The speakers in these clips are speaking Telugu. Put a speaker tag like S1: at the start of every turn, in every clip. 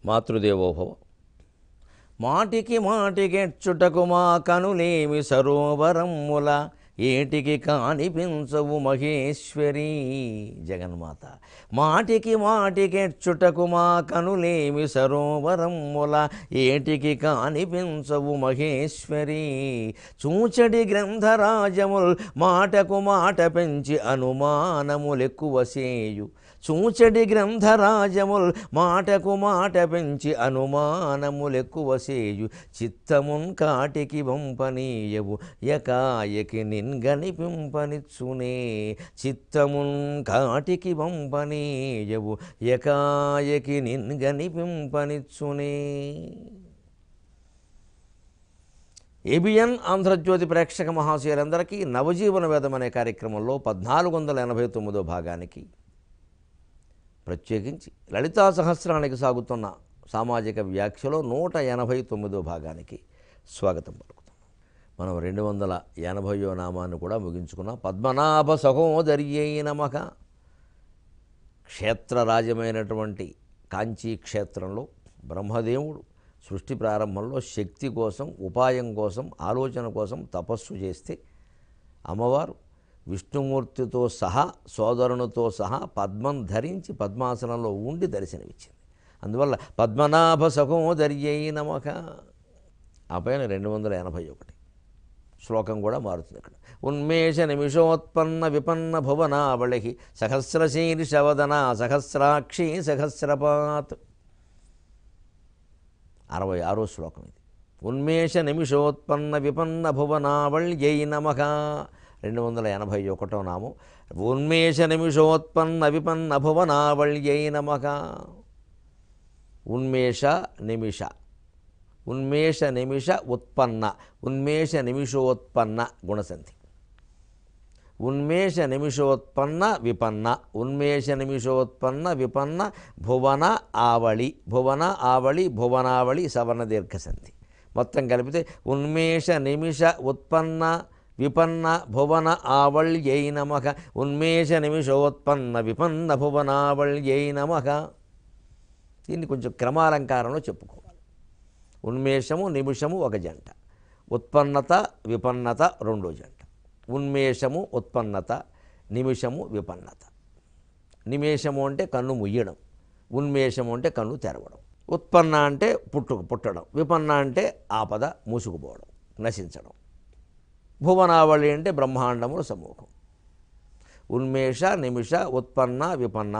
S1: మాతృదేవోభవ. మాటికి మాటికెచ్చుటకు మా కనులేమి సరోవరమ్ముల ఏటికి కానిపించవు మహేశ్వరీ జగన్మాత. మాటికి మాటికెచ్చుటకు మా కనులేమి సరోవరమ్ముల ఏటికి కానిపించవు మహేశ్వరీ. చూచడి గ్రంథరాజముల్ మాటకు మాట పెంచి అనుమానములెక్కువ సేయు. చూచడి గ్రంథరాజముల్ మాటకు మాట పెంచి అనుమానములెక్కువ సేయు. చిత్తమున్ కాటికి వంపనీయవు యకాయకి నిన్గనిపింపనిచ్చునే. చిత్తమున్ కాటికి వంపనీయవు యకాయకి నిన్గనిపింపనిచ్చునే. ఏబిఎన్ ఆంధ్రజ్యోతి ప్రేక్షక మహాశయులందరికీ నవజీవన వేదం అనే కార్యక్రమంలో 1489వ భాగానికి ప్రత్యేకించి లలితా సహస్రానికి సాగుతున్న సామాజిక వ్యాఖ్యలో 189వ భాగానికి స్వాగతం పలుకుతున్నాం. మనం 280వ నామాన్ని కూడా ముగించుకున్నాం. పద్మనాభ సహోదర్యై నమః. క్షేత్రరాజమైనటువంటి కాంచీ క్షేత్రంలో బ్రహ్మదేవుడు సృష్టి ప్రారంభంలో శక్తి కోసం, ఉపాయం కోసం, ఆలోచన కోసం తపస్సు చేస్తే అమ్మవారు విష్ణుమూర్తితో సహా సోదరునితో సహా పద్మం ధరించి పద్మాసనంలో ఉండి దర్శనమిచ్చింది. అందువల్ల పద్మనాభ సహోదర్యై నమః. ఆ పైన 281 శ్లోకం కూడా మారుతుంది అక్కడ. ఉన్మేష నిమిషోత్పన్న విపన్న భువనావళి సహస్రశీర్షవదన సహస్రాక్షి సహస్రపాత్. 66వ శ్లోకం ఇది. ఉన్మేష నిమిషోత్పన్న విపన్న భువనావళ్యై నమః. 281వ నామం. ఉన్మేష నిమిషోత్పన్న విపన్న భువనావళ్యై నమః. ఉన్మేష నిమిష, ఉన్మేష నిమిష ఉత్పన్న, ఉన్మేష నిమిషోత్పన్న గుణసంధి. ఉన్మేష నిమిషోత్పన్న విపన్న, ఉన్మేష నిమిషోత్పన్న విపన్న భువన ఆవళి, భువన ఆవళి భువనావళి సవర్ణ దీర్ఘసంధి. మొత్తం కలిపితే ఉన్మేష నిమిష ఉత్పన్న విపన్న భువన ఆవళ్యై నమః. ఉన్మేష నిమిషోత్పన్న విపన్న భువనావళ్యై నమః. దీన్ని కొంచెం క్రమాలంకారంలో చెప్పుకోవాలి. ఉన్మేషము నిమిషము ఒక జంట, ఉత్పన్నత విపన్నత రెండో జంట. ఉన్మేషము ఉత్పన్నత, నిమిషము విపన్నత. నిమేషము అంటే కన్ను ముయ్యడం, ఉన్మేషము అంటే కన్ను తెరవడం, ఉత్పన్న అంటే పుట్టడం, విపన్న అంటే ఆపద మూసుకుపోవడం, నశించడం. భువనావళి అంటే బ్రహ్మాండముల సమూహం. ఉన్మేష నిమిష ఉత్పన్న విపన్న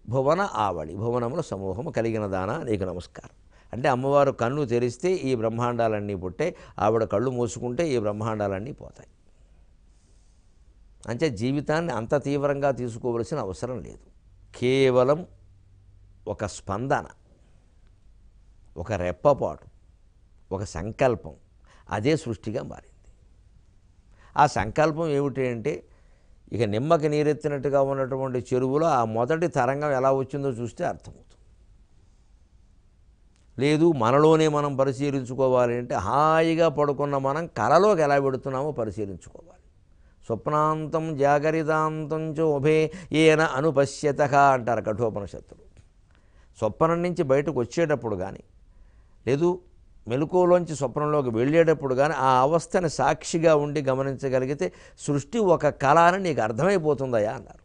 S1: భువన ఆవళి భువనముల సమూహము కలిగిన దాన నీకు నమస్కారం. అంటే అమ్మవారు కన్ను తెరిస్తే ఈ బ్రహ్మాండాలన్నీ పుట్టే, ఆవిడ కళ్ళు మూసుకుంటే ఈ బ్రహ్మాండాలన్నీ పోతాయి. అంటే జీవితాన్ని అంత తీవ్రంగా తీసుకోవలసిన అవసరం లేదు. కేవలం ఒక స్పందన, ఒక రెప్పపాటు, ఒక సంకల్పం, అదే సృష్టిగా మారింది. ఆ సంకల్పం ఏమిటి అంటే, ఇక నిమ్మకి నీరెత్తినట్టుగా ఉన్నటువంటి చెరువులో ఆ మొదటి తరంగం ఎలా వచ్చిందో చూస్తే అర్థమవుతుంది. లేదు మనలోనే మనం పరిశీలించుకోవాలి అంటే, హాయిగా పడుకున్న మనం కలలోకి ఎలా పెడుతున్నామో పరిశీలించుకోవాలి. స్వప్నాంతం జాగరితాంతం చోభే ఏన అనుపశ్యతః అంటారు కఠోపనిషత్తులు. స్వప్నం నుంచి బయటకు వచ్చేటప్పుడు కానీ, లేదు మెలకువలోంచి స్వప్నంలోకి వెళ్ళేటప్పుడు కానీ ఆ అవస్థని సాక్షిగా ఉండి గమనించగలిగితే సృష్టి ఒక కళ అని నీకు అర్థమైపోతుందయా అన్నారు.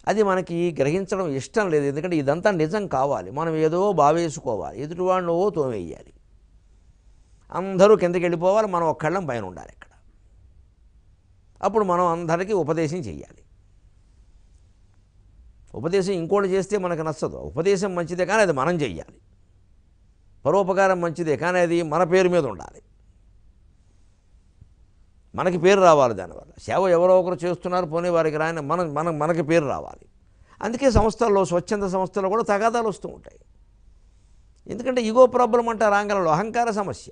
S1: అది మనకి గ్రహించడం ఇష్టం లేదు. ఎందుకంటే ఇదంతా నిజం కావాలి. మనం ఏదో భావేసుకోవాలి, ఎదుటివాడిని ఓ తోమేయాలి, అందరూ కిందకి వెళ్ళిపోవాలి, మనం ఒక్కళ్ళం పైన ఉండాలి ఇక్కడ. అప్పుడు మనం అందరికీ ఉపదేశం చెయ్యాలి. ఉపదేశం ఇంకోటి చేస్తే మనకు నచ్చదు. ఉపదేశం మంచిదే కానీ అది మనం చెయ్యాలి. పరోపకారం మంచిదే కానీ అది మన పేరు మీద ఉండాలి, మనకి పేరు రావాలి. దానివల్ల సేవ ఎవరో ఒకరు చేస్తున్నారు, పోనీ వారికి రాని మనకి పేరు రావాలి. అందుకే సంస్థల్లో, స్వచ్ఛంద సంస్థల్లో కూడా తగాదాలు వస్తూ ఉంటాయి. ఎందుకంటే ఈగో ప్రాబ్లం అంటారు ఆంగ్లంలో, అహంకార సమస్య.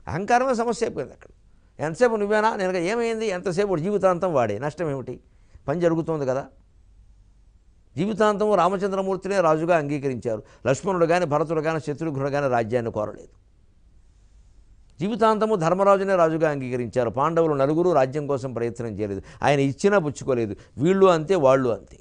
S1: అహంకారమే సమస్య అయిపోయింది అక్కడ. ఎంతసేపు నువ్వేనా, నేను ఏమైంది, ఎంతసేపు జీవితాంతం వాడే, నష్టం ఏమిటి? పని జరుగుతుంది కదా. జీవితాంతం రామచంద్రమూర్తినే రాజుగా అంగీకరించారు. లక్ష్మణుడు కానీ భరతుడు కానీ శత్రుఘ్నుడు కానీ రాజ్యాన్ని కోరలేదు. జీవితాంతము ధర్మరాజునే రాజుగా అంగీకరించారు. పాండవులు నలుగురు రాజ్యం కోసం ప్రయత్నం చేయలేదు. ఆయన ఇచ్చినా పుచ్చుకోలేదు. వీళ్ళు అంతే, వాళ్ళు అంతే.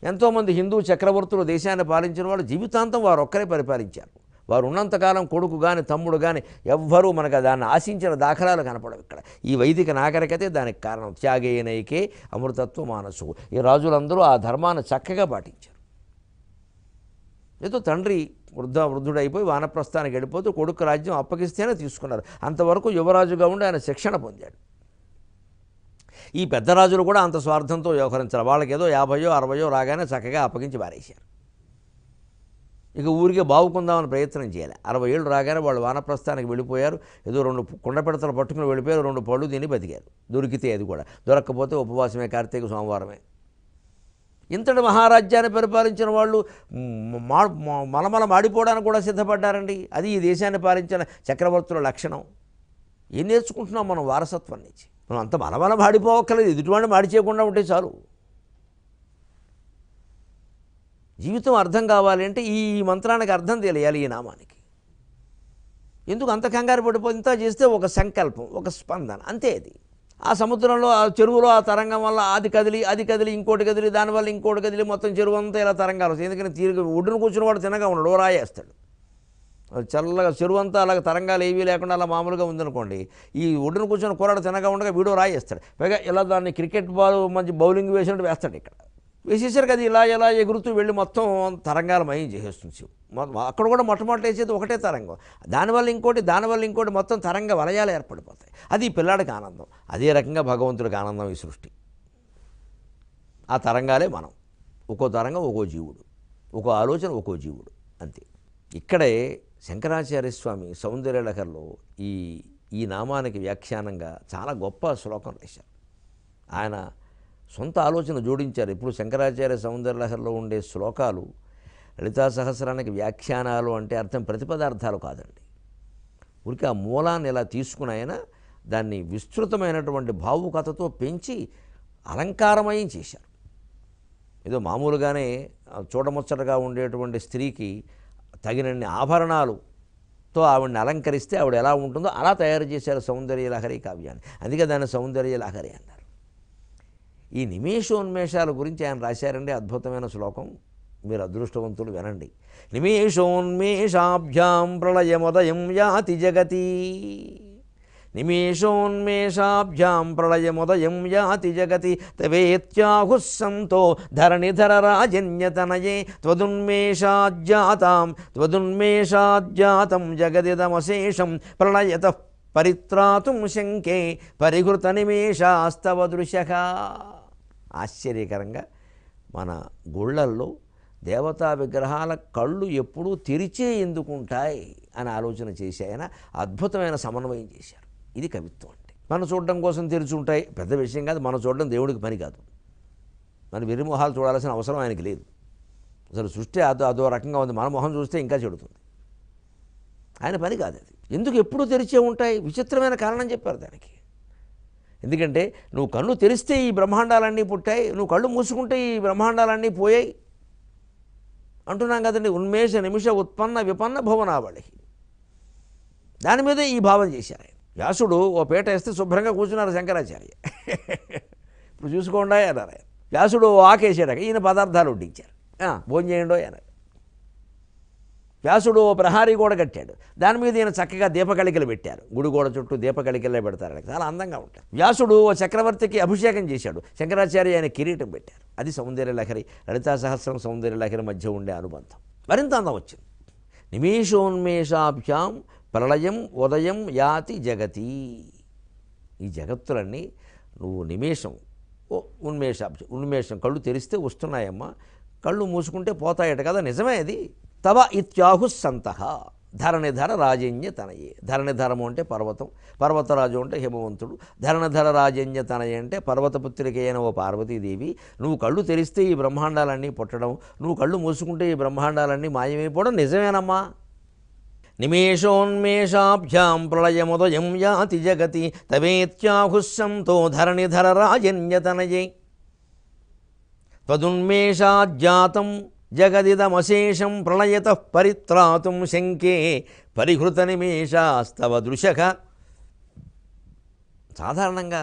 S1: ఎంతోమంది హిందూ చక్రవర్తులు దేశాన్ని పాలించిన వాళ్ళు జీవితాంతం వారు ఒక్కరే పరిపాలించారు. వారు ఉన్నంతకాలం కొడుకు కానీ తమ్ముడు కానీ ఎవ్వరూ మనకు దాన్ని ఆశించిన దాఖలాలు కనపడవు. ఇక్కడ ఈ వైదిక నాగరికతే దానికి కారణం. త్యాగేనైకే అమృతత్వ మానసు. ఈ రాజులందరూ ఆ ధర్మాన్ని చక్కగా పాటించారు. ఏదో తండ్రి వృద్ధుడైపోయి వానప్రస్థానికి వెళ్ళిపోతూ కొడుకు రాజ్యం అప్పగిస్తేనే తీసుకున్నారు. అంతవరకు యువరాజుగా ఉండి ఆయన శిక్షణ పొందాడు. ఈ పెద్ద రాజులు కూడా అంత స్వార్థంతో వ్యవహరించారు. వాళ్ళకి ఏదో 50 60 రాగానే చక్కగా అప్పగించి పారేశారు. ఇక ఊరికే బావుకుందామని ప్రయత్నం చేయాలి. 60 ఏళ్ళు రాగానే వాళ్ళు వానప్రస్థానికి వెళ్ళిపోయారు. ఏదో 2 కుండపెడతలు పట్టుకుని వెళ్ళిపోయారు. 2 పళ్ళు తిని బతికారు. దొరికితే అది కూడా, దొరక్కపోతే ఉపవాసమే, కార్తీక సోమవారమే. ఇంతటి మహారాజ్యాన్ని పరిపాలించిన వాళ్ళు మలమల మాడిపోవడానికి కూడా సిద్ధపడ్డారండి. అది ఈ దేశాన్ని పాలించిన చక్రవర్తుల లక్షణం. ఏం నేర్చుకుంటున్నాం మనం వారసత్వం నుంచి? మనం అంత మలమల మాడిపోవక్కర్లేదు, ఎదుటివాడిని మాడి చేయకుండా ఉంటే చాలు. జీవితం అర్థం కావాలి అంటే ఈ మంత్రానికి అర్థం తెలియాలి, ఈ నామానికి. ఎందుకు అంత కంగారు పడిపోయి ఇంత చేస్తే ఒక సంకల్పం, ఒక స్పందన, అంతే. అది ఆ సముద్రంలో, ఆ చెరువులో ఆ తరంగం వల్ల అది కదిలి ఇంకోటి కదిలి, దానివల్ల ఇంకోటి కదిలి, మొత్తం చెరువు అంతా ఇలా తరంగాలు వస్తాయి. ఎందుకని తీరుగా ఒడ్డును కూర్చున్న వాడు తినగా ఉన్నాడు, ఓ రాయేస్తాడు. చల్లగా చెరువు అంతా అలాగ తరంగాలు ఏవీ లేకుండా అలా మామూలుగా ఉందనుకోండి, ఈ ఒడ్డును కూర్చొని కూరాడు తినగా ఉండగా వీడో రాయేస్తాడు. పైగా ఇలా దాన్ని క్రికెట్ బాల్ మంచి బౌలింగ్ వేసినట్టు వేస్తాడు. ఇక్కడ వేసేసరికి అది ఇలా ఎగురుతూ వెళ్ళి మొత్తం తరంగాలు మయం చేసేస్తుంది. అక్కడ కూడా మొట్టమొదటి వేసేది ఒకటే తరంగం, దానివల్ల ఇంకోటి మొత్తం తరంగ వలయాలు ఏర్పడిపోతాయి. అది పిల్లాడికి ఆనందం. అదే రకంగా భగవంతుడికి ఆనందం ఈ సృష్టి. ఆ తరంగాలే మనం. ఒక్కో తరంగం ఒక్కో జీవుడు, ఒక్కో ఆలోచన ఒక్కో జీవుడు, అంతే. ఇక్కడే శంకరాచార్య స్వామి సౌందర్యలహరిలో ఈ నామానికి వ్యాఖ్యానంగా చాలా గొప్ప శ్లోకం రాశారు. ఆయన సొంత ఆలోచన జోడించారు. ఇప్పుడు శంకరాచార్య సౌందర్యలహరిలో ఉండే శ్లోకాలు లలితా సహస్రానికి వ్యాఖ్యానాలు అంటే అర్థం ప్రతిపదార్థాలు కాదండి. ఊరికి ఆ మూలాన్ని ఇలా తీసుకుని ఆయన దాన్ని విస్తృతమైనటువంటి భావుకథతో పెంచి అలంకారమయం చేశారు. ఏదో మామూలుగానే చూడముచ్చటగా ఉండేటువంటి స్త్రీకి తగినన్ని ఆభరణాలతో ఆవిడని అలంకరిస్తే ఆవిడ ఎలా ఉంటుందో అలా తయారు చేశారు సౌందర్యలహరి కావ్యాన్ని. అందుకే దాన్ని సౌందర్యలహరి అన్నారు. ఈ నిమేషోన్మేషాల గురించి ఆయన రాశారండి అద్భుతమైన శ్లోకం. మీరు అదృష్టవంతులు, వినండి. నిమేషోన్మేషాభ్యాం ప్రళయముదయం యాతి జగతి. నిమేషోన్మేషాభ్యాం ప్రళయముదయం యాతి జగతి. తవేత్యాహుః సంతో ధరణిధర రాజన్యతనయే. త్వదున్మేషాజ్జాతం జగదిదమశేషం ప్రళయతః పరిత్రాతుం శంకే పరిహృత నిమేషాస్తవ దృశః. ఆశ్చర్యకరంగా మన గుళ్ళల్లో దేవతా విగ్రహాల కళ్ళు ఎప్పుడూ తెరిచే ఎందుకుంటాయి అని ఆలోచన చేసి ఆయన అద్భుతమైన సమన్వయం చేశారు. ఇది కవిత్వం అంటే. మనం చూడడం కోసం తెరిచి ఉంటాయి, పెద్ద విషయం కాదు. మనం చూడడం దేవుడికి పని కాదు. మన విరిమొహాలు చూడాల్సిన అవసరం ఆయనకి లేదు. అసలు సృష్టి అదో రకంగా ఉంది. మన మొహం చూస్తే ఇంకా చెడుతుంది. ఆయన పని కాదు అది. ఎందుకు ఎప్పుడూ తెరిచే ఉంటాయి? విచిత్రమైన కారణం చెప్పారు దానికి. ఎందుకంటే నువ్వు కళ్ళు తెరిస్తే ఈ బ్రహ్మాండాలన్నీ పుట్టాయి, నువ్వు కళ్ళు మూసుకుంటే ఈ బ్రహ్మాండాలన్నీ పోయాయి అంటున్నాం కదండి. ఉన్మేష నిమిష ఉత్పన్న విపన్న భువనావళి. దాని మీదే ఈ భావం చేశారు. వ్యాసుడు ఓ పీట వేస్తే శుభ్రంగా కూర్చున్నారు శంకరాచార్య. ఇప్పుడు చూసుకోండి అన్నారు. వ్యాసుడు ఆకేసాడు, ఈయన పదార్థాలు వడ్డించారు, భోజనం చేయండో అన్నారు. వ్యాసుడు ఓ ప్రహారీ గోడ కట్టాడు, దాని మీద ఈయన చక్కగా దీపకళికలు పెట్టారు. గుడి గోడ చుట్టూ దీపకళికలే పెడతారు, చాలా అందంగా ఉంటారు. వ్యాసుడు ఓ చక్రవర్తికి అభిషేకం చేశాడు, శంకరాచార్య ఆయన కిరీటం పెట్టారు. అది సౌందర్యలహరి, లలితా సహస్రం సౌందర్యలహరి మధ్య ఉండే అనుబంధం మరింత అందం వచ్చింది. నిమేషోన్మేషాభ్యాం ప్రళయం ఉదయం యాతి జగతి. ఈ జగత్తులన్నీ నువ్వు నిమేషం ఉన్మేషం కళ్ళు తెరిస్తే వస్తున్నాయమ్మా, కళ్ళు మూసుకుంటే పోతాయట కదా, నిజమే అది. తవ ఇత్యాహు సంతః ధరణిధర రాజన్య తనయే. ధరణిధరము అంటే పర్వతం, పర్వతరాజు అంటే హిమవంతుడు. ధరణిధర రాజన్య తనయ అంటే పర్వతపుత్రిక అయిన ఓ పార్వతీదేవి. నువ్వు కళ్ళు తెరిస్తే ఈ బ్రహ్మాండాలన్నీ పుట్టడం, నువ్వు కళ్ళు మూసుకుంటే ఈ బ్రహ్మాండాలన్నీ మాయమైపోవడం నిజమేనమ్మా. నిమేషోన్మేషాభ్యాం ప్రళయముదయం యాతి జగతి. తవేత్యాహుః సంతో ధరణిధర రాజన్య తనయే. త్వదున్మేషాజ్జాతం జగదిదమశేషం ప్రళయతః పరిత్రాతుం శంకే పరిహృత నిమేషాస్తవ దృశః. సాధారణంగా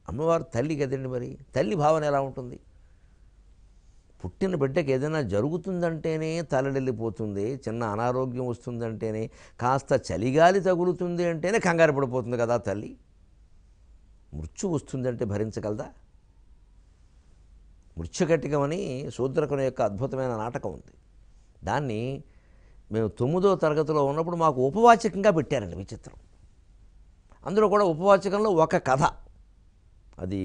S1: అమ్మవారు తల్లి కదండి, మరి తల్లి భావన ఎలా ఉంటుంది? పుట్టిన బిడ్డకి ఏదైనా జరుగుతుందంటేనే తలడెళ్ళిపోతుంది, చిన్న అనారోగ్యం వస్తుందంటేనే, కాస్త చలిగాలి తగులుతుంది అంటేనే కంగారు పడిపోతుంది కదా తల్లి. మృత్యు వస్తుందంటే భరించగలదా? మృత్యుకటికమని శూద్రకుని యొక్క అద్భుతమైన నాటకం ఉంది. దాన్ని మేము 9వ తరగతిలో ఉన్నప్పుడు మాకు ఉపవాచకంగా పెట్టారండి. విచిత్రం. అందులో కూడా ఉపవాచకంలో ఒక కథ, అది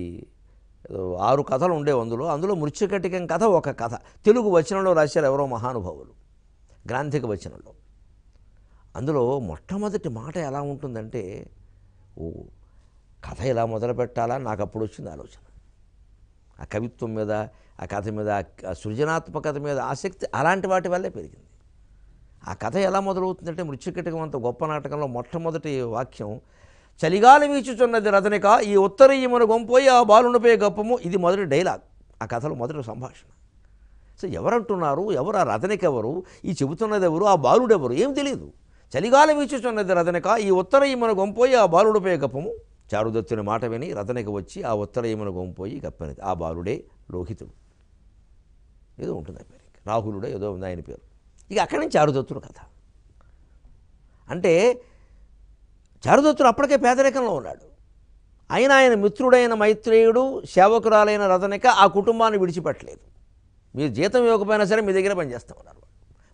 S1: 6 కథలు ఉండేవి అందులో మృత్యుకటికం కథ ఒక కథ తెలుగు వచనంలో రాశారు ఎవరో మహానుభావులు, గ్రాంథిక వచనంలో. అందులో మొట్టమొదటి మాట ఎలా ఉంటుందంటే, ఓ కథ ఎలా మొదలు పెట్టాలా నాకు అప్పుడు వచ్చింది ఆలోచన. ఆ కవిత్వం మీద, ఆ కథ మీద, ఆ సృజనాత్మకత మీద ఆసక్తి అలాంటి వాటి వల్లే పెరిగింది. ఆ కథ ఎలా మొదలవుతుందంటే, మృత్యుకటికం అంత గొప్ప నాటకంలో మొట్టమొదటి వాక్యం, చలిగాలి వీచుచున్నది రతనిక ఈ ఉత్తరీయమును గొంపోయి ఆ బాలునిపై గప్పము. ఇది మొదటి డైలాగ్ ఆ కథలో, మొదటి సంభాషణ. సో ఎవరంటున్నారు, ఎవరు ఆ రతనిక, ఎవరు ఈ చెబుతున్నది ఎవరు, ఆ బాలుడెవరు ఏం తెలియదు. చలిగాలి వీచుచున్నది రతనిక ఈ ఉత్తరీయమును గొంపోయి ఆ బాలుడిపై గప్పము. చారుదత్తుని మాట విని రతనిక వచ్చి ఆ ఉత్తరీయమును గొంపోయి గప్పనిది. ఆ బాలుడే లోహితుడు, ఏదో ఉంటుంది ఆ పేరు, రాహులుడో ఏదో ఉంది ఆయన పేరు. ఇక అక్కడి నుంచి చారుదత్తుడు కథ. అంటే చారుదత్తుడు అప్పటికే పేదరికంలో ఉన్నాడు. అయినా ఆయన మిత్రుడైన మైత్రేయుడు, సేవకురాలైన రతనిక ఆ కుటుంబాన్ని విడిచిపెట్టలేదు. మీరు జీతం ఇవ్వకపోయినా సరే మీ దగ్గర పనిచేస్తామన్నారు.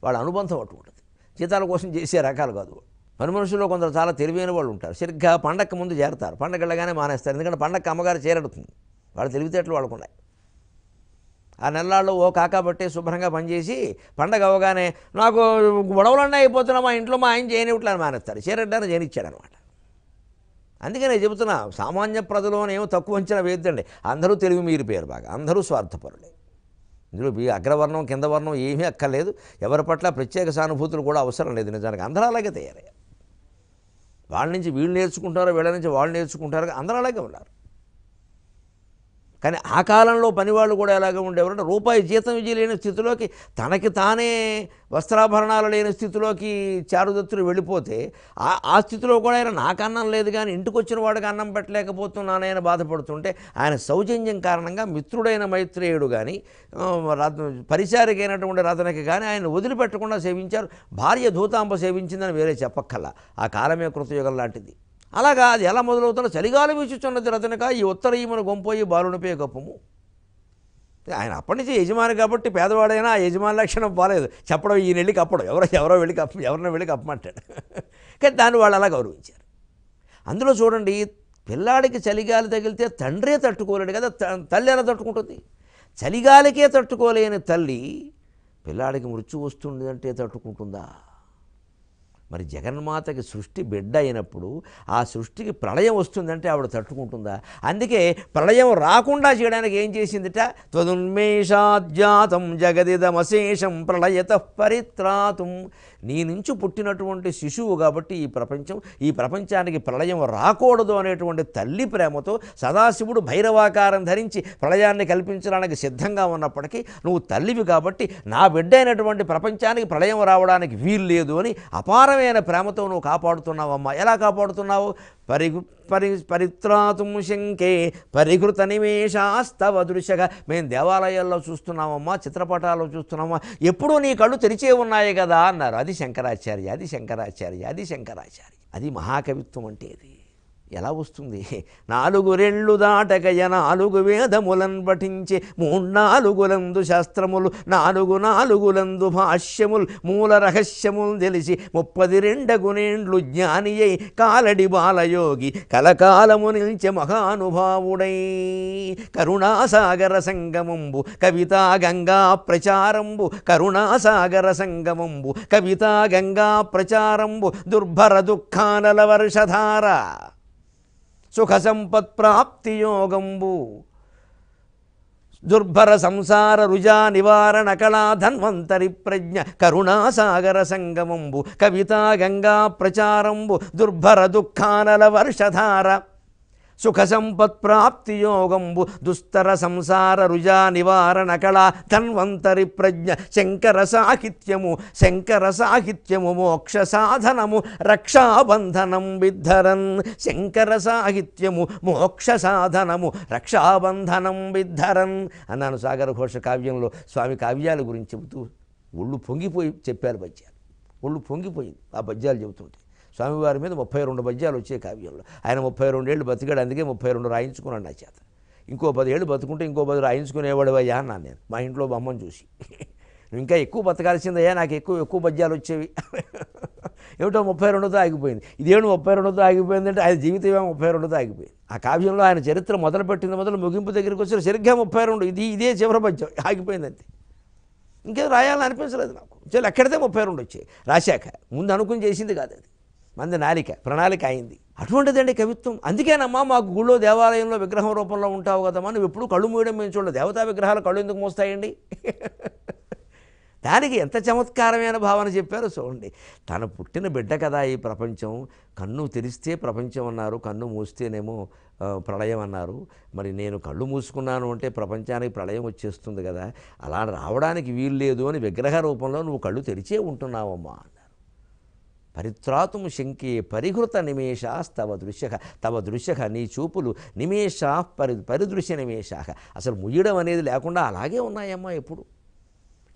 S1: వాళ్ళ అనుబంధం అటు ఉంటుంది. జీతాల కోసం చేసే రకాలు కాదు. మనుషుల్లో కొందరు చాలా తెలివైన వాళ్ళు ఉంటారు. సరిగ్గా పండగ ముందు చేరతారు, పండగ వెళ్ళగానే మానేస్తారు. ఎందుకంటే పండగ అమ్మగారు చేరడుతుంది. వాళ్ళ తెలివితేటలు వాళ్ళకున్నాయి. ఆ నెలల్లో ఓ కాకా బట్టే శుభ్రంగా పనిచేసి పండగ అవగానే నాకు గొడవలన్నీ అయిపోతున్నా మా ఇంట్లో మా ఆయన చేయనివ్వట్లని మానేస్తారు. చేరడ్డాన్ని చేయనిచ్చాడనమాట. అందుకే నేను చెబుతున్నా, సామాన్య ప్రజలోనేమో తక్కువ అంచనా వేయద్దండి. అందరూ తెలివి మీరిపోయారు బాగా, అందరూ స్వార్థపరులే. ఇందులో అగ్రవర్ణం కింద వర్ణం ఏమీ అక్కర్లేదు. ఎవరి పట్ల ప్రత్యేక సానుభూతులు కూడా అవసరం లేదు. నిజానికి అందరూ అలాగే తయారయ్యారు. వాళ్ళ నుంచి వీళ్ళు నేర్చుకుంటారో, వీళ్ళ నుంచి వాళ్ళు నేర్చుకుంటారో, అందరూ అలాగే ఉన్నారు. కానీ ఆ కాలంలో పనివాళ్ళు కూడా ఎలాగ ఉండేవారంటే, రూపాయి జీతం లేని స్థితిలోకి, తనకి తానే వస్త్రాభరణాలు లేని స్థితిలోకి చారుదత్తుడు వెళ్ళిపోతే, ఆ స్థితిలో కూడా ఆయన నాకు అన్నం లేదు కానీ ఇంటికి వచ్చిన వాడికి అన్నం పెట్టలేకపోతున్నానని బాధపడుతుంటే, ఆయన సౌజన్యం కారణంగా మిత్రుడైన మైత్రేయుడు కానీ, పరిచారికైనటువంటి రతనకి కానీ ఆయన వదిలిపెట్టకుండా సేవించారు. భార్య ధూతాంబ సేవించిందని వేరే చెప్పక్కల్లా. ఆ కాలమే కృతయుగం లాంటిది. అలాగా అది ఎలా మొదలవుతుందో, చలిగాలి వీచుచున్నది రతనిక ఈ ఉత్తరీయమును గొంపోయి బాలునిపై గప్పము. ఆయన అప్పటి నుంచి యజమాని కాబట్టి పేదవాడైనా ఆ యజమాని లక్షణం బాలేదు. చెప్పడం ఈయన వెళ్ళి కప్పడం, ఎవరో వెళ్ళి ఎవరినో వెళ్ళి కప్పమంటాడు. కానీ దాన్ని వాళ్ళు అలా గౌరవించారు. అందులో చూడండి, పిల్లాడికి చలిగాలి తగిలితే తండ్రే తట్టుకోలేడు కదా, తల్లి ఎలా తట్టుకుంటుంది? చలిగాలికే తట్టుకోలేని తల్లి పిల్లాడికి మృత్యు వస్తుంది అంటే తట్టుకుంటుందా? మరి జగన్మాతకి సృష్టి బిడ్డ అయినప్పుడు ఆ సృష్టికి ప్రళయం వస్తుందంటే ఆవిడ తట్టుకుంటుందా? అందుకే ప్రళయం రాకుండా చేయడానికి ఏం చేసిందిట, త్వదున్మేషాజ్జాతం జగదిదమశేషం ప్రళయత పరిత్రాతుం. నీ నుంచి పుట్టినటువంటి శిశువు కాబట్టి ఈ ప్రపంచానికి ప్రళయం రాకూడదు అనేటువంటి తల్లి ప్రేమతో సదాశివుడు భైరవాకారం ధరించి ప్రళయాన్ని కల్పించడానికి సిద్ధంగా ఉన్నప్పటికీ, నువ్వు తల్లివి కాబట్టి నా బిడ్డ అయినటువంటి ప్రపంచానికి ప్రళయం రావడానికి వీలు లేదు అని అపారమైన ప్రేమతో నువ్వు కాపాడుతున్నావమ్మా. ఎలా కాపాడుతున్నావు? పరిత్రాతుం శంకే పరికృత నిమేషాస్తవ దృశ్యగా. మేము దేవాలయాల్లో చూస్తున్నామమ్మా, చిత్రపటాల్లో చూస్తున్నామా, ఎప్పుడూ నీ కళ్ళు తెరిచే ఉన్నాయి కదా అన్నారు. అది శంకరాచార్య, అది శంకరాచార్య, అది శంకరాచార్య. అది మహాకవిత్వం అంటే. అది ఎలా వస్తుంది? 4 రెళ్ళు దాటగయ 4 వేదములను పఠించి 3 శాస్త్రములు 4 భాష్యములు మూల రహస్యములు తెలిసి 32 జ్ఞాని అయి కాలడి బాలయోగి కలకాలము నిలిచే మహానుభావుడై కరుణాసాగర సంగమంబు కవితా గంగా ప్రచారంబు కరుణాసాగర సంగమంబు కవితా గంగా ప్రచారంబు దుర్భర దుఃఖానల వర్షధార సుఖ సంపత్ ప్రాప్తి యోగంబు దుర్భర సంసార రుజా నివారణ కళా ధన్వంతరి ప్రజ్ఞ కరుణాసాగర సంగమంబు కవితా గంగా ప్రచారంబు దుర్భర దుఃఖానల వర్షధార సుఖ సంపత్ప్రాప్తి యోగంబు దుస్తర సంసార రుజా నివారణ కళా ధన్వంతరి ప్రజ్ఞ శంకర సాహిత్యము మోక్ష సాధనము రక్షాబంధనం విద్ధరన్. శంకర సాహిత్యము మోక్ష సాధనము రక్షాబంధనం విద్ధరన్ అన్నాను సాగర ఘోష కావ్యంలో. స్వామి కావ్యాల గురించి చెబుతూ ఒళ్ళు పొంగిపోయి చెప్పారు పద్యాలు. ఒళ్ళు పొంగిపోయింది ఆ పద్యాలు చెబుతుంటే. స్వామివారి మీద 32 పద్యాలు వచ్చే కావ్యంలో. ఆయన 32 ఏళ్ళు బతికాడు, అందుకే 32 రాయించుకున్నాడు నా చేత. ఇంకో 10 ఏళ్ళు బతుకుంటే ఇంకో 10 రాయించుకునేవాడు అయ్యా అన్నాను నేను మా ఇంట్లో బొమ్మను చూసి. ఇంకా ఎక్కువ బతకాల్సిందయ్యా, నాకు ఎక్కువ పద్యాలు వచ్చేవి. ఏమిటో 32తో ఆగిపోయింది. ఇదేమిటి 32తో ఆగిపోయిందంటే ఆయన జీవితమే 32తో ఆగిపోయింది. ఆ కావ్యంలో ఆయన చరిత్ర మొదలుపెట్టింది మొదలు ముగింపు దగ్గరికి వచ్చి సరిగ్గా 32 ఇదే చివరి పద్యం ఆగిపోయింది అంతే. ఇంకేం రాయాలని అనిపించలేదు నాకు. చాలా ఎక్కడితే 32 వచ్చాయి రాశాక. ముందు అనుకుని చేసింది కాదు అది, మంది ప్రణాళిక అయింది. అటువంటిదండి కవిత్వం. అందుకేనమ్మా మాకు గుళ్ళో దేవాలయంలో విగ్రహం రూపంలో ఉంటావు కదమ్మా, నువ్వు ఎప్పుడు కళ్ళు మూయడం మేము చూడలేదు. దేవతా విగ్రహాలు కళ్ళు ఎందుకు మోస్తాయండి? దానికి ఎంత చమత్కారమైన భావన చెప్పారో చూడండి. తన పుట్టిన బిడ్డ కదా ఈ ప్రపంచం. కన్ను తెరిస్తే ప్రపంచం అన్నారు, కన్ను మూస్తేనేమో ప్రళయం అన్నారు. మరి నేను కళ్ళు మూసుకున్నాను అంటే ప్రపంచానికి ప్రళయం వచ్చేస్తుంది కదా, అలా రావడానికి వీలు లేదు అని విగ్రహ రూపంలో నువ్వు కళ్ళు తెరిచే ఉంటున్నావమ్మా అన్నారు. పరిత్రాతుం శంకే పరిహృత నిమేషాస్తవ తవ దృశ్య నీ చూపులు నిమేషా పరిదృశ్య నిమేషా. అసలు ముయ్యడం అనేది లేకుండా అలాగే ఉన్నాయమ్మా ఎప్పుడు.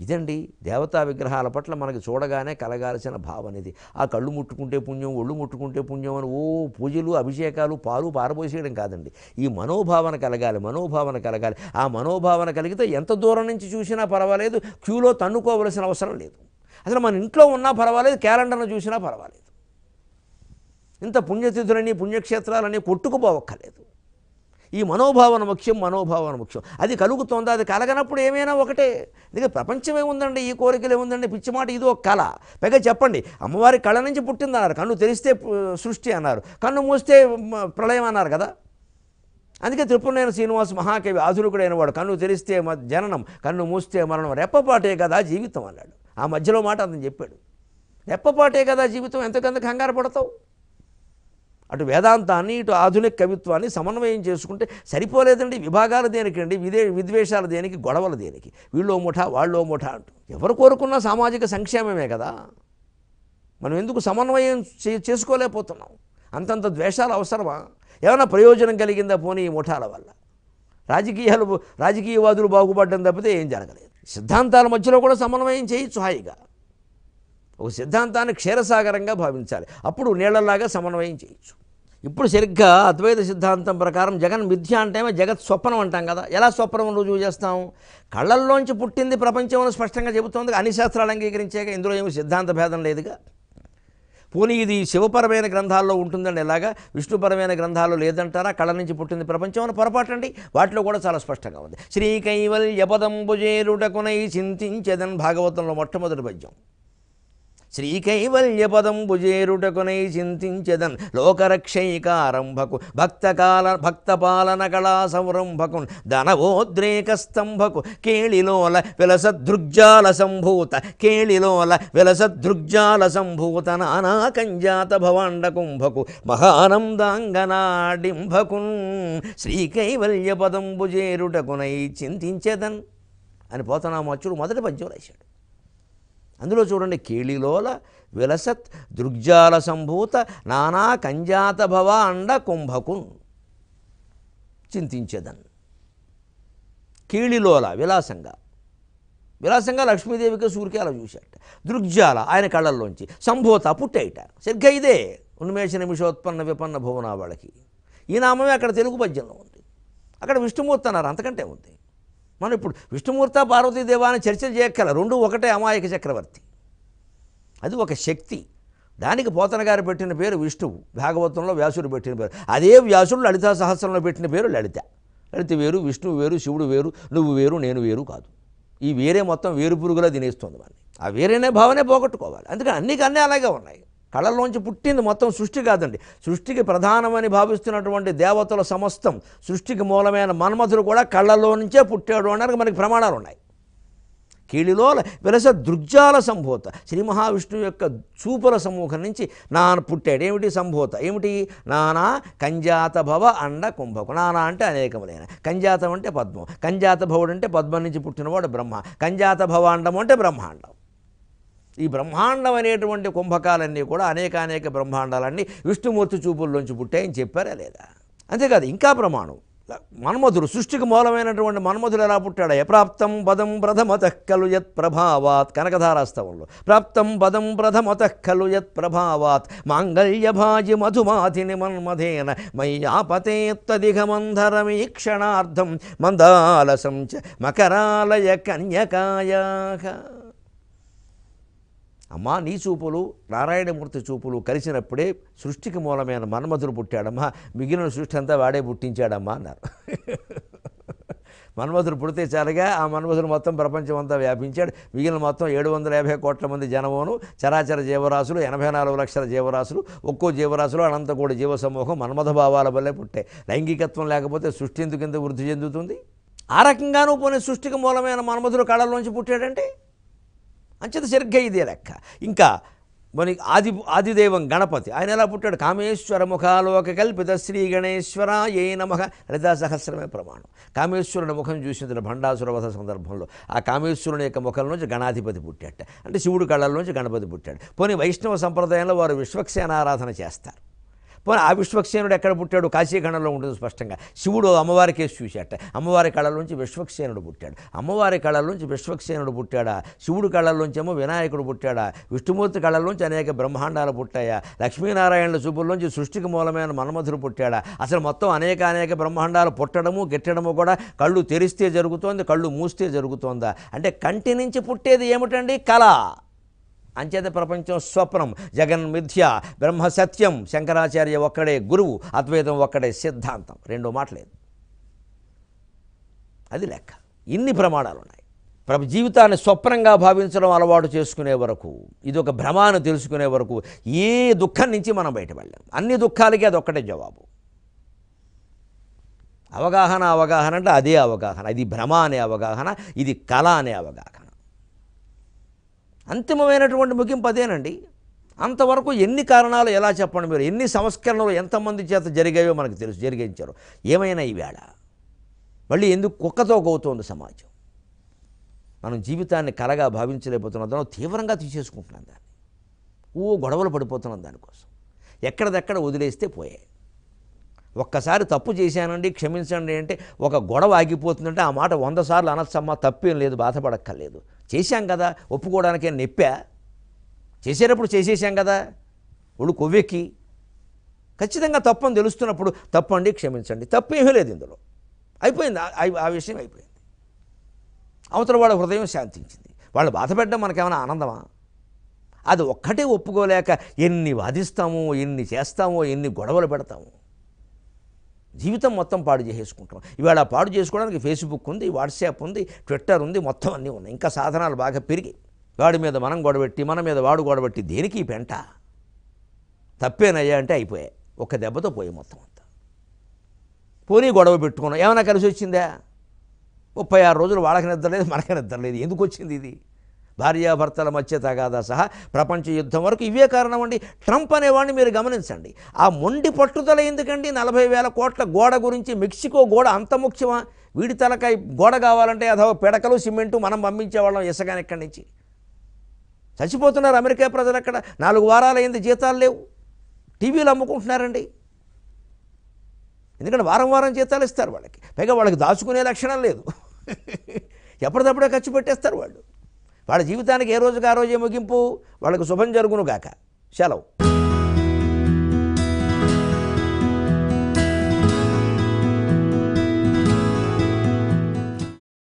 S1: ఇదండి దేవతా విగ్రహాల పట్ల మనకి చూడగానే కలగాల్సిన భావన ఇది. ఆ కళ్ళు ముట్టుకుంటే పుణ్యం, ఒళ్ళు ముట్టుకుంటే పుణ్యం అని పూజలు అభిషేకాలు పాలు పారబోసేయడం కాదండి. ఈ మనోభావన కలగాలి. ఆ మనోభావన కలిగితే ఎంత దూరం నుంచి చూసినా పర్వాలేదు, క్యూలో తన్నుకోవలసిన అవసరం లేదు. అసలు మన ఇంట్లో ఉన్నా పర్వాలేదు, క్యాలెండర్ను చూసినా పర్వాలేదు. ఇంత పుణ్యతిథులని పుణ్యక్షేత్రాలని కొట్టుకుపోవక్కర్లేదు. ఈ మనోభావన ముఖ్యం. అది కలుగుతోందా? అది కలగనప్పుడు ఏమైనా ఒకటే. అందుకే ప్రపంచమే ఉందండి, ఈ కోరికలు ఏముందండి, పిచ్చి మాట, ఇది ఒక కళ. పైగా చెప్పండి, అమ్మవారి కళ నుంచి పుట్టిందన్నారు. కన్ను తెరిస్తే సృష్టి అన్నారు, కన్ను మూస్తే ప్రళయం అన్నారు కదా. అందుకే త్రిపురనేని శ్రీనివాస్ మహాకవి ఆధునికుడైన వాడు కన్ను తెరిస్తే జననం, కన్ను మూస్తే మరణం, రెప్పపాటే కదా జీవితం అన్నాడు. ఆ మధ్యలో మాట అతను చెప్పాడు. రెప్పపాటే కదా జీవితం, ఎంతకంత కంగారు పడతావు? అటు వేదాంతాన్ని ఇటు ఆధునిక కవిత్వాన్ని సమన్వయం చేసుకుంటే సరిపోలేదండి. విభాగాలు దేనికండి, విద్వేషాలు దేనికి, గొడవలు దేనికి, వీళ్ళో ముఠా వాళ్ళో ముఠా అంటూ. ఎవరు కోరుకున్నా సామాజిక సంక్షేమమే కదా. మనం ఎందుకు సమన్వయం చేసుకోలేకపోతున్నాం? అంతంత ద్వేషాలు అవసరమా? ఏమైనా ప్రయోజనం కలిగిందా పోనీ ఈ ముఠాల వల్ల? రాజకీయవాదులు బాగుపడడం తప్పితే ఏం జరగలేదు. సిద్ధాంతాల మధ్యలో కూడా సమన్వయం చేయొచ్చు హాయిగా. ఒక సిద్ధాంతాన్ని క్షీరసాగరంగా భావించాలి, అప్పుడు నీళ్లలాగా సమన్వయం చేయొచ్చు. ఇప్పుడు సరిగ్గా అద్వైత సిద్ధాంతం ప్రకారం జగన్ మిథ్య అంటేమో జగత్ స్వప్నం అంటాం కదా. ఎలా స్వప్నం రుజువు చేస్తాం? కళ్ళల్లోంచి పుట్టింది ప్రపంచం అని స్పష్టంగా చెబుతోంది. అన్ని శాస్త్రాలు అంగీకరించాక ఇందులో ఏమి సిద్ధాంత భేదం లేదుగా. పోనీ ఇది శివపరమైన గ్రంథాల్లో ఉంటుందండి, ఎలాగా విష్ణుపరమైన గ్రంథాల్లో లేదంటారా? కళ్ళ నుంచి పుట్టింది ప్రపంచం అని పొరపాటండి. వాటిలో కూడా చాలా స్పష్టంగా ఉంది. శ్రీ కైవల్య పదంబుజేరుటకునై చింతించెదన్ భాగవతంలో మొట్టమొదటి పద్యం. శ్రీకైవల్య పదంబుజేరుటకునై చింతించెదన్ లోకరక్షైకారంభకు భక్తపాలన కళా సంరంభకు ధనవోద్రేక స్తంభకు కేళిలోల విలసదృగ్జాల సంభూత నానాకంజాత భవాండ కుంభకు మహానందాంగనాడింభకు శ్రీకైవల్య పదంబుజేరుటకునై చింతించెదన్ అని పోతనామాచ్యుడు మొదటి పద్యం రాశాడు. అందులో చూడండి, కేళిలోల విలసత్ దృగ్జాల సంభూత నానా కంజాత భవ అండ కుంభకున్ చింతించేదన్. కేళిలోల విలాసంగా లక్ష్మీదేవికి సూర్యకి అలా చూశాట. దృగ్జాల ఆయన కళ్ళల్లోంచి, సంభూత పుట్టేయట. సరిగ్గా ఇదే ఉన్మేష నిమిషోత్పన్న విపన్న భువన వాళ్ళకి. ఈ నామమే అక్కడ తెలుగు పద్యంలో ఉంది. అక్కడ విష్ణుమూర్తి అన్నారు, అంతకంటే ఉంది. మనం ఇప్పుడు విష్ణుమూర్తి పార్వతీదేవాన్ని చర్చలు చేయక్కల, రెండు ఒకటే అమాయక చక్రవర్తి. అది ఒక శక్తి. దానికి పోతన గారు పెట్టిన పేరు విష్ణువు, భాగవతంలో వ్యాసుడు పెట్టిన పేరు. అదే వ్యాసుడు లలితా సహస్రంలో పెట్టిన పేరు లలిత. లలిత వేరు, విష్ణువు వేరు, శివుడు వేరు, నువ్వు వేరు, నేను వేరు కాదు. ఈ వేరే మొత్తం వేరు పురుగులా తినేస్తుంది మనని. ఆ వేరేనే భావనే పోగొట్టుకోవాలి. అందుకని అన్నీ అలాగే ఉన్నాయి. కళల్లోంచి పుట్టింది మొత్తం సృష్టి కాదండి. సృష్టికి ప్రధానమని భావిస్తున్నటువంటి దేవతల సమస్తం, సృష్టికి మూలమైన మన్మథుడు కూడా కళ్ళల్లో నుంచే పుట్టాడు అనడానికి మనకి ప్రమాణాలు ఉన్నాయి. కీళిలో విలస దృగ్జాల సంభూత. శ్రీ మహావిష్ణువు యొక్క చూపుల సమూహం నుంచి నాన్న పుట్టాడు. ఏమిటి సంభూత? ఏమిటి? నానా కంజాత భవ అండ కుంభకు. నానా అంటే అనేకములైన, కంజాతం అంటే పద్మం, కంజాత భవుడు అంటే పద్మం నుంచి పుట్టినవాడు బ్రహ్మ, కంజాత భవాండం అంటే బ్రహ్మాండం. ఈ బ్రహ్మాండం అనేటువంటి కుంభకాలన్నీ కూడా అనేక బ్రహ్మాండాలన్నీ విష్ణుమూర్తి చూపుల్లోంచి పుట్టాయని చెప్పారా లేదా? అంతేకాదు, ఇంకా ప్రమాణం. మన్మధుడు, సృష్టికి మూలమైనటువంటి మన్మధుడు ఎలా పుట్టాడు? ప్రాప్తం పదం ప్రథమతః ఖలు యత్ ప్రభావాత్. కనకధారాస్తవంలో ప్రాప్తం పదం ప్రథమతః ఖలు యత్ ప్రభావాత్ మాంగళ్యభాజి మధుమాతిని మన్మథేన మయ్యాపతే తదిఘమంధరమీక్షణార్థం మందాలసం చ మకరాలయ కన్యకాయాః. అమ్మా, నీ చూపులు నారాయణమూర్తి చూపులు కలిసినప్పుడే సృష్టికి మూలమైన మన్మధుడు పుట్టాడమ్మా, మిగిలిన సృష్టి అంతా వాడే పుట్టించాడమ్మా అన్నారు. మన్మధుడు పుడితే చాలుగా ఆ మన్మధుడు మొత్తం ప్రపంచం అంతా వ్యాపించాడు. మిగిలిన మొత్తం 750 కోట్ల మంది జనమును, చరాచర జీవరాశులు, 84 లక్షల జీవరాశులు, ఒక్కో జీవరాశులు అనంతకోటి జీవ సమూహం మన్మథ భావాల వల్లే పుట్టాయి. లైంగికత్వం లేకపోతే సృష్టి ఎందుకు వృద్ధి చెందుతుంది? ఆ రకంగానూ పోనీ సృష్టికి మూలమైన మన్మధుడు కళల్లోంచి పుట్టాడంటే అంచేత సరిగ్గా ఇదే లెక్క. ఇంకా మనకి ఆదిదైవం గణపతి, ఆయన ఎలా పుట్టాడు? కామేశ్వర ముఖాలోక కల్పిత శ్రీ గణేశ్వర ఏ నమః. లలితా సహస్రమే ప్రమాణం. కామేశ్వరుని ముఖం చూసిన భండాసుర వధ సందర్భంలో ఆ కామేశ్వరుని యొక్క ముఖం నుంచి గణాధిపతి పుట్టాట, అంటే శివుడు కళ్ళల్లోంచి గణపతి పుట్టాడు. పోనీ వైష్ణవ సంప్రదాయంలో వారు విశ్వక్సేనారాధన చేస్తారు. పోనీ ఆ విశ్వక్సేనుడు ఎక్కడ పుట్టాడు? కాశీఖండంలో ఉంటుంది స్పష్టంగా. శివుడు అమ్మవారి కేసు చూశాట, అమ్మవారి కళల్లోంచి విశ్వక్సేనుడు పుట్టాడు. అమ్మవారి కళల్లోంచి విశ్వక్సేనుడు పుట్టాడా? శివుడు కళల్లోంచి ఏమో వినాయకుడు పుట్టాడా? విష్ణుమూర్తి కళల్లోంచి అనేక బ్రహ్మాండాలు పుట్టాయా? లక్ష్మీనారాయణుల చూపుల్లోంచి సృష్టికి మూలమైన మన్మధుడు పుట్టాడా? అసలు మొత్తం అనేక బ్రహ్మాండాలు పుట్టడము గిట్టడము కూడా కళ్ళు తెరిస్తే జరుగుతోంది, కళ్ళు మూస్తే జరుగుతోందా? అంటే కంటి నుంచి పుట్టేది ఏమిటండి? కళ. అంచేత ప్రపంచం స్వప్నం, జగన్ మిథ్య, బ్రహ్మ సత్యం, శంకరాచార్య ఒక్కడే గురువు, అద్వైతం ఒక్కడే సిద్ధాంతం. రెండో మాట లేదు. అది లెక్క. ఇన్ని ప్రమాణాలు ఉన్నాయి. జీవితాన్ని స్వప్నంగా భావించడం అలవాటు చేసుకునే వరకు, ఇది ఒక భ్రమ అని తెలుసుకునే వరకు ఏ దుఃఖం నుంచి మనం బయటపడలేం. అన్ని దుఃఖాలకి అది ఒక్కటే జవాబు. అవగాహన అంటే అదే అవగాహన. ఇది భ్రమ అనే అవగాహన, ఇది కళ అనే అవగాహన. అంతిమమైనటువంటి ముగింపు అదేనండి. అంతవరకు ఎన్ని కారణాలు ఎలా చెప్పండి మీరు? ఎన్ని సంస్కరణలు ఎంతమంది చేత జరిగాయో మనకు తెలుసు, జరిగించారు. ఏమైనా ఈవేళ మళ్ళీ ఎందుకు కుక్కతో కవుతోంది సమాజం? మనం జీవితాన్ని కలగా భావించలేకపోతున్నాం, దాన్ని తీవ్రంగా తీసేసుకుంటున్నాం, దాన్ని గొడవలు పడిపోతున్నాం దానికోసం. ఎక్కడిదెక్కడ వదిలేస్తే పోయాయి. ఒక్కసారి తప్పు చేశానండి క్షమించండి అంటే ఒక గొడవ ఆగిపోతుందంటే ఆ మాట 100 సార్లు అనొచ్చమ్మా, తప్పేం లేదు, బాధపడక్కర్లేదు. చేశాం కదా, ఒప్పుకోవడానికే నొప్పా? చేసేటప్పుడు చేసేసాం కదా, ఒళ్ళు కొవ్వెక్కి. ఖచ్చితంగా తప్పని తెలుస్తున్నప్పుడు తప్పండి క్షమించండి, తప్పేమీ లేదు ఇందులో. అయిపోయింది, ఆ విషయం అయిపోయింది. అవతల వాళ్ళ హృదయం శాంతించింది. వాళ్ళు బాధపెట్టడం మనకేమైనా ఆనందమా? అది ఒక్కటే ఒప్పుకోలేక ఎన్ని వాదిస్తామో, ఎన్ని చేస్తామో, ఎన్ని గొడవలు పెడతామో, జీవితం మొత్తం పాడు చేసేసుకుంటాం. ఇవాళ పాడు చేసుకోవడానికి ఫేస్బుక్ ఉంది, వాట్సాప్ ఉంది, ట్విట్టర్ ఉంది, మొత్తం అన్నీ ఉన్నాయి. ఇంకా సాధనాలు బాగా పెరిగి వాడి మీద మనం గొడవెట్టి, మన మీద వాడు గొడవెట్టి, దేనికి పెంట? తప్పేనయ్యా అంటే అయిపోయాయి, ఒక్క దెబ్బతో పోయి మొత్తం అంతా. పోనీ గొడవ పెట్టుకున్నాం, ఏమైనా కలిసి వచ్చిందా? 36 రోజులు వాళ్ళకి నిద్రలేదు, మనకి నిద్రలేదు. ఎందుకు వచ్చింది ఇది? భార్యాభర్తల మధ్య తగాదా సహా ప్రపంచ యుద్ధం వరకు ఇవే కారణం అండి. ట్రంప్ అనేవాడిని మీరు గమనించండి. ఆ మొండి పట్టుదల ఎందుకండి? 40,000 కోట్ల గోడ గురించి. మెక్సికో గోడ అంత ముఖ్యమా? వీడి తలకాయ గోడ కావాలంటే అదో పిడకలు సిమెంటు మనం పంపించేవాళ్ళం ఇసగాని ఇక్కడి నుంచి. చచ్చిపోతున్నారు అమెరికా ప్రజలు. అక్కడ 4 వారాలు అయింది, జీతాలు లేవు, టీవీలు అమ్ముకుంటున్నారండి. ఎందుకంటే వారం జీతాలు ఇస్తారు వాళ్ళకి, పైగా వాళ్ళకి దాచుకునే లక్షణం లేదు. ఎప్పటికప్పుడే ఖర్చు పెట్టేస్తారు వాళ్ళు. వాళ్ళ జీవితానికి ఏ రోజుకి ఆ రోజే ముగింపు. వాళ్ళకు శుభం జరుగును గాక. సెలవు.